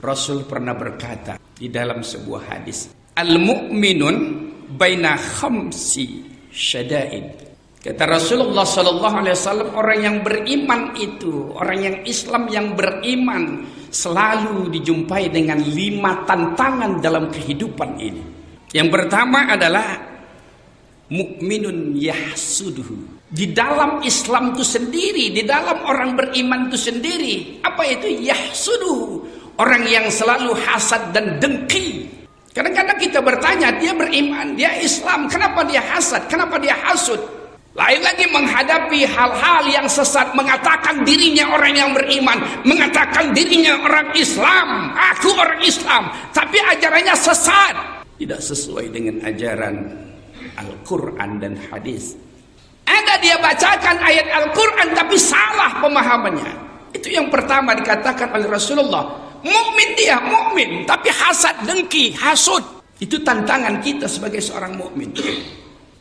Rasul pernah berkata di dalam sebuah hadis, al-mu'minun baina khamsi syada'id. Kata Rasulullah SAW, orang yang beriman itu, orang yang Islam yang beriman selalu dijumpai dengan 5 tantangan dalam kehidupan ini. Yang pertama adalah mukminun yahsuduhu. Di dalam Islam itu sendiri, di dalam orang beriman itu sendiri, apa itu yahsuduhu? Orang yang selalu hasad dan dengki. Kadang-kadang kita bertanya, dia beriman, dia Islam, kenapa dia hasad, kenapa dia hasud? Lain lagi menghadapi hal-hal yang sesat, mengatakan dirinya orang yang beriman, mengatakan dirinya orang Islam, aku orang Islam, tapi ajarannya sesat, tidak sesuai dengan ajaran Al-Quran dan hadis. Ada dia bacakan ayat Al-Quran tapi salah pemahamannya. Itu yang pertama dikatakan oleh Rasulullah. Mukmin dia, mukmin, tapi hasad, dengki, hasud. Itu tantangan kita sebagai seorang mukmin.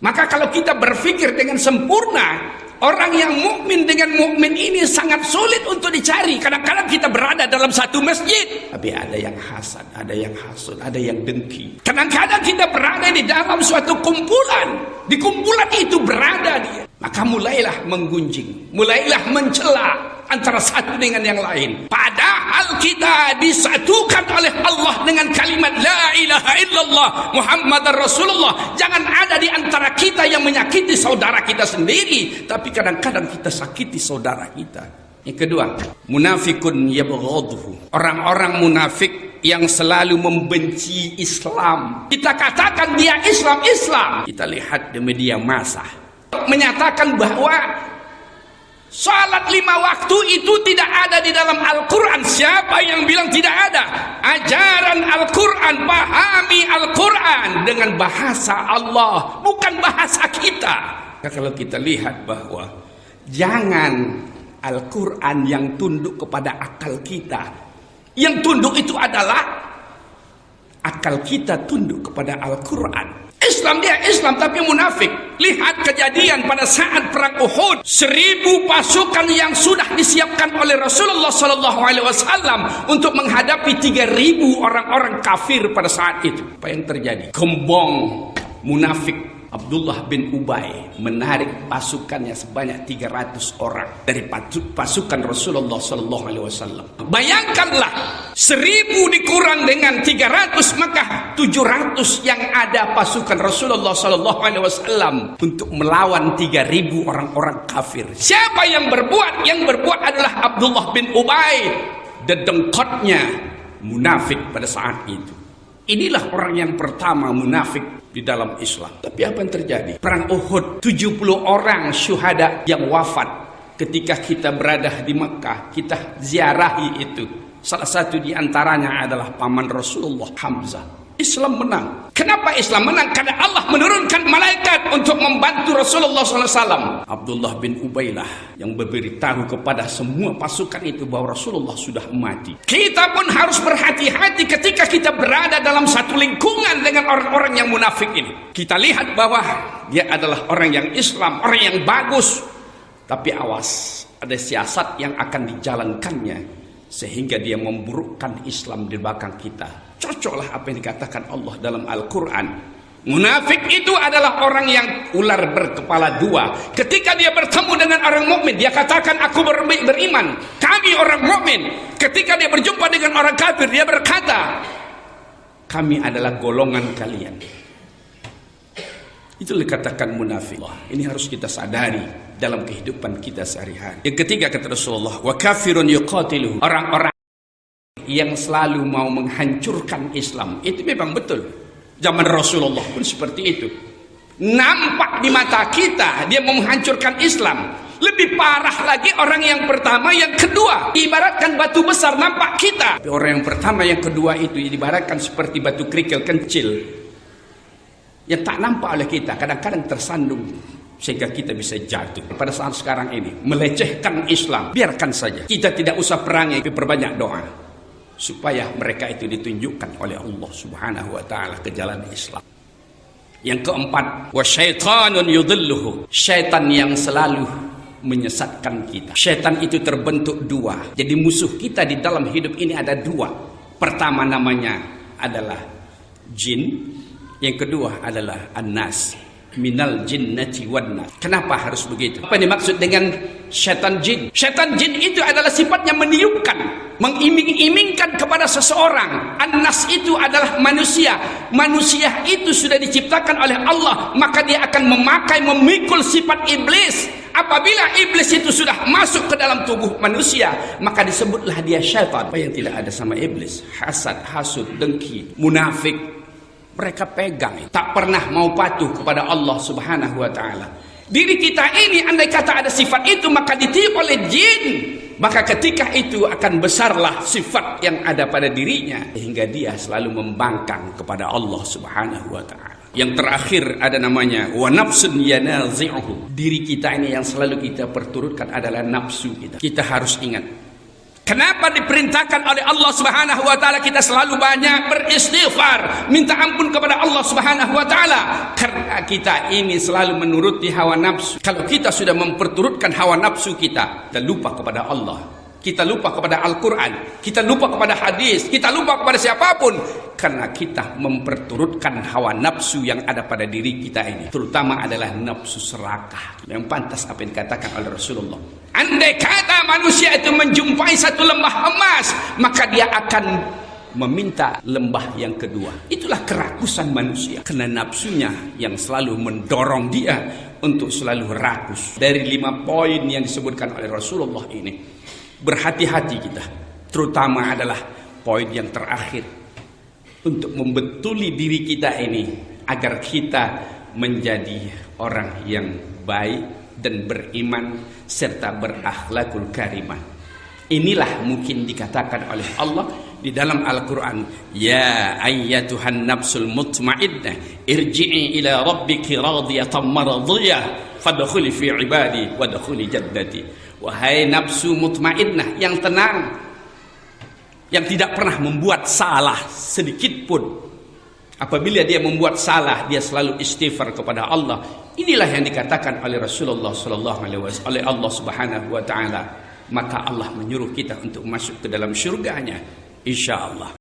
Maka kalau kita berpikir dengan sempurna, orang yang mukmin dengan mukmin ini sangat sulit untuk dicari. Kadang-kadang kita berada dalam satu masjid, tapi ada yang hasad, ada yang hasud, ada yang dengki. Kadang-kadang kita berada di dalam suatu kumpulan, di kumpulan itu berada dia. Maka mulailah menggunjing, mulailah mencela antara satu dengan yang lain. Padahal kita disatukan oleh Allah dengan kalimat La ilaha illallah Muhammadar Rasulullah. Jangan ada di antara kita yang menyakiti saudara kita sendiri, tapi kadang-kadang kita sakiti saudara kita. Yang kedua, munafikun yabghadhu. Orang-orang munafik yang selalu membenci Islam. Kita katakan dia Islam. Kita lihat di media massa menyatakan bahwa salat 5 waktu itu tidak ada di dalam Al-Quran. Siapa yang bilang tidak ada? Ajaran Al-Quran, pahami Al-Quran dengan bahasa Allah, bukan bahasa kita. Kalau kita lihat bahwa jangan Al-Quran yang tunduk kepada akal kita. Yang tunduk itu adalah akal kita tunduk kepada Al-Quran. Islam dia Islam tapi munafik. Lihat kejadian pada saat perang Uhud, 1000 pasukan yang sudah disiapkan oleh Rasulullah SAW untuk menghadapi 3000 orang-orang kafir pada saat itu. Apa yang terjadi? Gembong munafik Abdullah bin Ubay menarik pasukannya sebanyak 300 orang dari pasukan Rasulullah SAW. Bayangkanlah 1000 dikurang dengan 300, maka 700 yang ada pasukan Rasulullah SAW untuk melawan 3000 orang-orang kafir. Siapa yang berbuat? Yang berbuat adalah Abdullah bin Ubay, dedengkotnya munafik pada saat itu. Inilah orang yang pertama munafik di dalam Islam. Tapi apa yang terjadi? Perang Uhud, 70 orang syuhada yang wafat ketika kita berada di Mekah. Kita ziarahi itu. Salah satu di antaranya adalah paman Rasulullah, Hamzah. Islam menang. Kenapa Islam menang? Karena Allah menurunkan malaikat untuk membantu Rasulullah SAW. Abdullah bin Ubaylah yang memberitahu kepada semua pasukan itu bahwa Rasulullah sudah mati. Kita pun harus berhati-hati ketika kita berada dalam satu lingkungan dengan orang-orang yang munafik ini. Kita lihat bahwa dia adalah orang yang Islam, orang yang bagus. Tapi awas, ada siasat yang akan dijalankannya sehingga dia memburukkan Islam di belakang kita. Cocoklah apa yang dikatakan Allah dalam Al-Quran. Munafik itu adalah orang yang ular berkepala dua. Ketika dia bertemu dengan orang mukmin, dia katakan aku beriman, kami orang mukmin. Ketika dia berjumpa dengan orang kafir, dia berkata kami adalah golongan kalian. Itu dikatakan munafik. Ini harus kita sadari dalam kehidupan kita sehari-hari. Yang ketiga kata Rasulullah, wa kafirun yuqatiluhu. Orang-orang yang selalu mau menghancurkan Islam. Itu memang betul. Zaman Rasulullah pun seperti itu. Nampak di mata kita dia mau menghancurkan Islam. Lebih parah lagi orang yang pertama, yang kedua. Ibaratkan batu besar nampak kita. Tapi orang yang pertama, yang kedua itu ibaratkan seperti batu kerikil kecil yang tak nampak oleh kita. Kadang-kadang tersandung sehingga kita bisa jatuh. Pada saat sekarang ini melecehkan Islam, biarkan saja. Kita tidak usah perangi, tapi perbanyak doa supaya mereka itu ditunjukkan oleh Allah Subhanahu wa taala ke jalan Islam. Yang keempat, wa syaitanun yudhilluhu. Syaitan yang selalu menyesatkan kita. Syaitan itu terbentuk dua. Jadi musuh kita di dalam hidup ini ada dua. Pertama namanya adalah jin, yang kedua adalah an-nas, minal jinnati wan nas. Kenapa harus begitu? Apa yang dimaksud dengan syaitan jin? Syaitan jin itu adalah sifatnya meniupkan, mengiming-imingkan kepada seseorang. An-nas itu adalah manusia. Manusia itu sudah diciptakan oleh Allah, maka dia akan memakai, memikul sifat iblis. Apabila iblis itu sudah masuk ke dalam tubuh manusia, maka disebutlah dia syaitan. Apa yang tidak ada sama iblis? Hasad, hasud, dengki, munafik, mereka pegang, tak pernah mau patuh kepada Allah Subhanahu wa ta'ala. Diri kita ini andai kata ada sifat itu, maka ditiup oleh jin, maka ketika itu akan besarlah sifat yang ada pada dirinya, sehingga dia selalu membangkang kepada Allah Subhanahu wa ta'ala. Yang terakhir ada namanya wa nafsun yanazi'uhu. Diri kita ini yang selalu kita perturutkan adalah nafsu kita. Kita harus ingat, kenapa diperintahkan oleh Allah Subhanahu wa ta'ala kita selalu banyak beristighfar, minta ampun kepada Allah Subhanahu wa ta'ala? Karena kita ini selalu menuruti hawa nafsu. Kalau kita sudah memperturutkan hawa nafsu kita lupa kepada Allah, kita lupa kepada Al-Quran, kita lupa kepada hadis, kita lupa kepada siapapun, karena kita memperturutkan hawa nafsu yang ada pada diri kita ini. Terutama adalah nafsu serakah, yang pantas apa yang dikatakan oleh Rasulullah. Andai kata manusia itu menjumpai satu lembah emas, maka dia akan meminta lembah yang kedua. Itulah kerakusan manusia, karena nafsunya yang selalu mendorong dia untuk selalu rakus. Dari 5 poin yang disebutkan oleh Rasulullah ini, berhati-hati kita, terutama adalah poin yang terakhir, untuk membetuli diri kita ini agar kita menjadi orang yang baik dan beriman serta berakhlakul karimah. Inilah mungkin dikatakan oleh Allah di dalam Al-Quran, ya ayyatuhan nafsul mutmainnah irji'i ila rabbiki radiyatan maradiyah fadkhuli fi ibadi wadkhuli jannati. Wahai nafsu mutmainnah yang tenang, yang tidak pernah membuat salah sedikit pun. Apabila dia membuat salah, dia selalu istighfar kepada Allah. Inilah yang dikatakan oleh Rasulullah sallallahu alaihi wasallam, oleh Allah Subhanahu wa taala. Maka Allah menyuruh kita untuk masuk ke dalam syurganya, insyaallah.